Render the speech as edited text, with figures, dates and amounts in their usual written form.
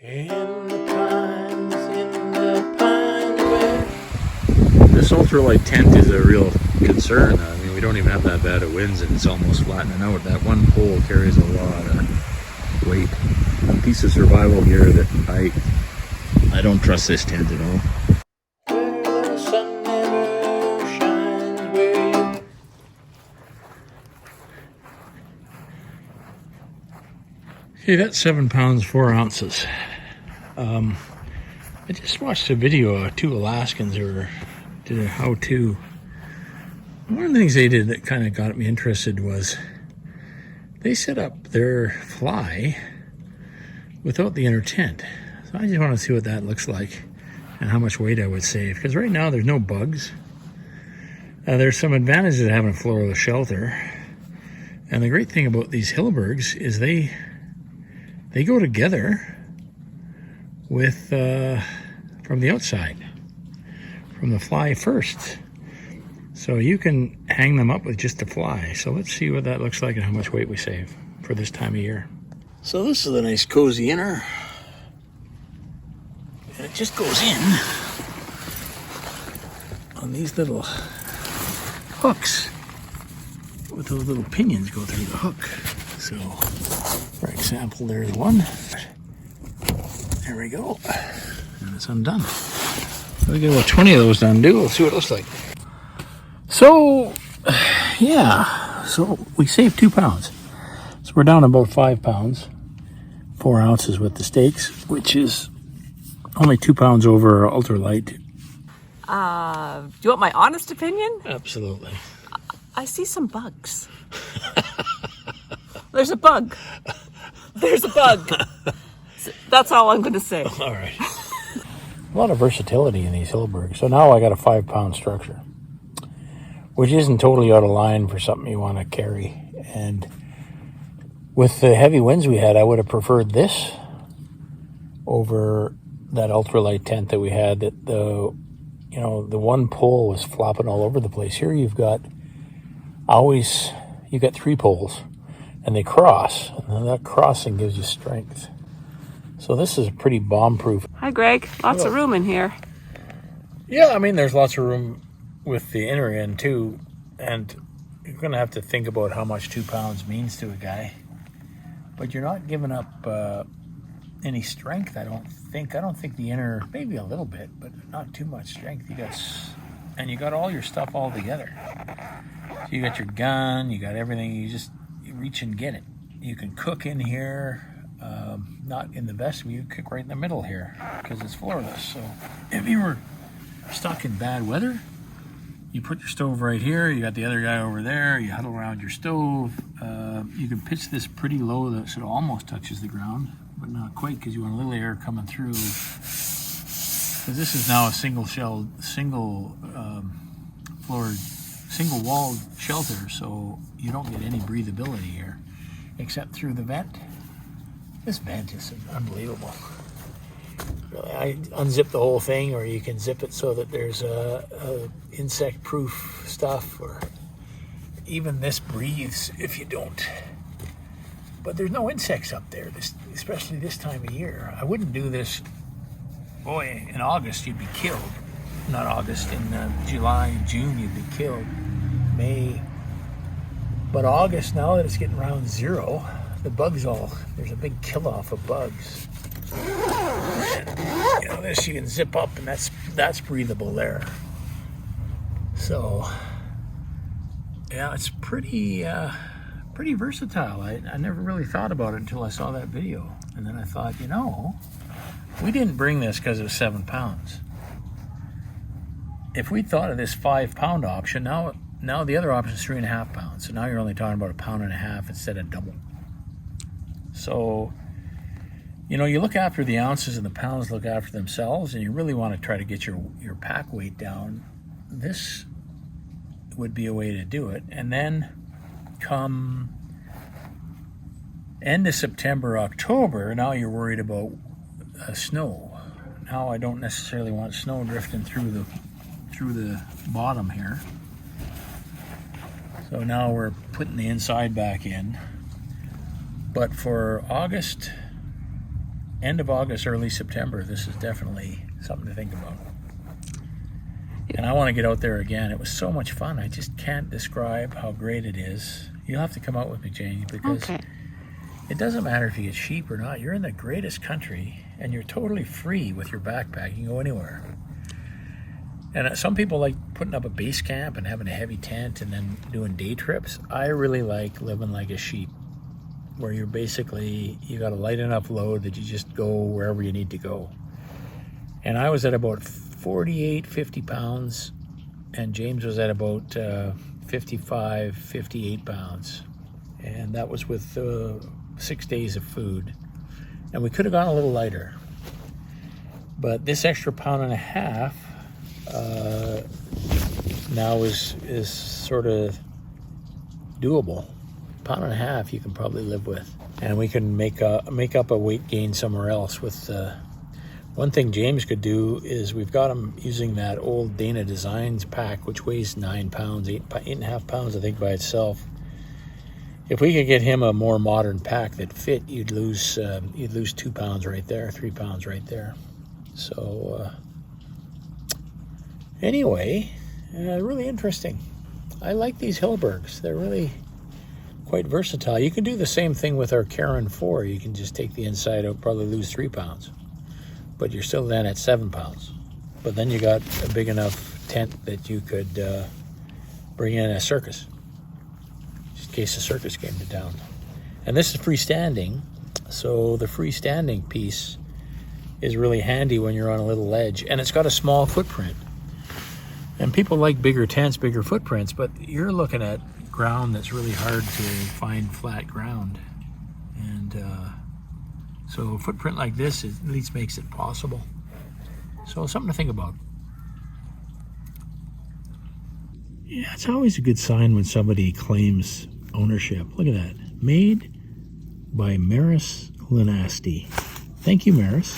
In the pines where... This ultralight tent is a real concern. I mean, we don't even have that bad of winds and it's almost flattening out. That one pole carries a lot of weight. A piece of survival gear that I don't trust this tent at all. Where the sun never shines, where you... Okay, that's 7 pounds 4 ounces. I just watched a video of 2 Alaskans who did a how-to. One of the things they did that kind of got me interested was they set up their fly without the inner tent. So I just want to see what that looks like and how much weight I would save. Because right now there's no bugs. There's some advantages to having a floorless shelter. And the great thing about these Hillebergs is they go together with from the outside, from the fly first. So you can hang them up with just the fly. So let's see what that looks like and how much weight we save for this time of year. So this is a nice cozy inner. And it just goes in on these little hooks with those little pinions go through the hook. So for example, there's one. There we go. And it's undone. We'll get about 20 of those done, too. We'll see what it looks like. So, yeah. So we saved 2 pounds. So we're down about 5 pounds, 4 ounces with the stakes, which is only 2 pounds over ultralight. Do you want my honest opinion? Absolutely. I see some bugs. There's a bug. There's a bug. That's all I'm going to say. All right. A lot of versatility in these Hillebergs. So now I got a 5 pound structure, which isn't totally out of line for something you want to carry. And with the heavy winds we had, I would have preferred this over that ultralight tent that we had. That the one pole was flopping all over the place. Here you've got 3 poles, and they cross, and that crossing gives you strength. So this is pretty bomb-proof. Hi, Greg. Lots of room in here. Yeah, I mean, there's lots of room with the inner end, too. And you're going to have to think about how much 2 pounds means to a guy. But you're not giving up any strength, I don't think. I don't think the inner, maybe a little bit, but not too much strength. You got all your stuff all together. So you got your gun, you got everything. You reach and get it. You can cook in here. Not in the vestibule, you cook right in the middle here because it's floorless. So if you were stuck in bad weather, you put your stove right here, you got the other guy over there, you huddle around your stove. You can pitch this pretty low so it almost touches the ground, but not quite because you want a little air coming through. Because this is now a single walled shelter, so you don't get any breathability here except through the vent. This vent is unbelievable. I unzip the whole thing, or you can zip it so that there's a insect-proof stuff, or even this breathes if you don't. But there's no insects up there, especially this time of year. I wouldn't do this. Boy, in August you'd be killed. Not August, in July, June you'd be killed. May. But August, now that it's getting around 0, the bugs there's a big kill-off of bugs. And, this you can zip up, and that's breathable there. So, yeah, it's pretty versatile. I never really thought about it until I saw that video. And then I thought, we didn't bring this because it was 7 pounds. If we thought of this 5 pound option, now the other option is 3.5 pounds. So now you're only talking about 1.5 pounds instead of double. So, you look after the ounces and the pounds look after themselves, and you really want to try to get your pack weight down. This would be a way to do it. And then come end of September, October, now you're worried about snow. Now I don't necessarily want snow drifting through the bottom here. So now we're putting the inside back in. But for August, end of August, early September, this is definitely something to think about. And I want to get out there again. It was so much fun. I just can't describe how great it is. You'll have to come out with me, Jane, because Okay. it doesn't matter if you get sheep or not. You're in the greatest country, and you're totally free with your backpack. You can go anywhere. And some people like putting up a base camp and having a heavy tent and then doing day trips. I really like living like a sheep, where you're basically, you got a light enough load that you just go wherever you need to go. And I was at about 48, 50 pounds, and James was at about 55, 58 pounds. And that was with 6 days of food. And we could have gone a little lighter. But this extra pound and a half now is sort of doable. Pound and a half you can probably live with. And we can make up a weight gain somewhere else with one thing James could do is we've got him using that old Dana Designs pack, which weighs 9 pounds, 8.5 pounds, I think, by itself. If we could get him a more modern pack that fit, you'd lose 2 pounds right there, 3 pounds right there. So anyway, really interesting. I like these Hillebergs. They're really quite versatile. You can do the same thing with our Karen 4. You can just take the inside out, probably lose 3 pounds. But you're still then at 7 pounds. But then you got a big enough tent that you could bring in a circus, just in case the circus came to town. And this is freestanding, so the freestanding piece is really handy when you're on a little ledge. And it's got a small footprint. And people like bigger tents, bigger footprints, but you're looking at ground that's really hard to find flat ground. And so a footprint like this at least makes it possible. So something to think about. Yeah, it's always a good sign when somebody claims ownership. Look at that. Made by Maris Linasti. Thank you, Maris.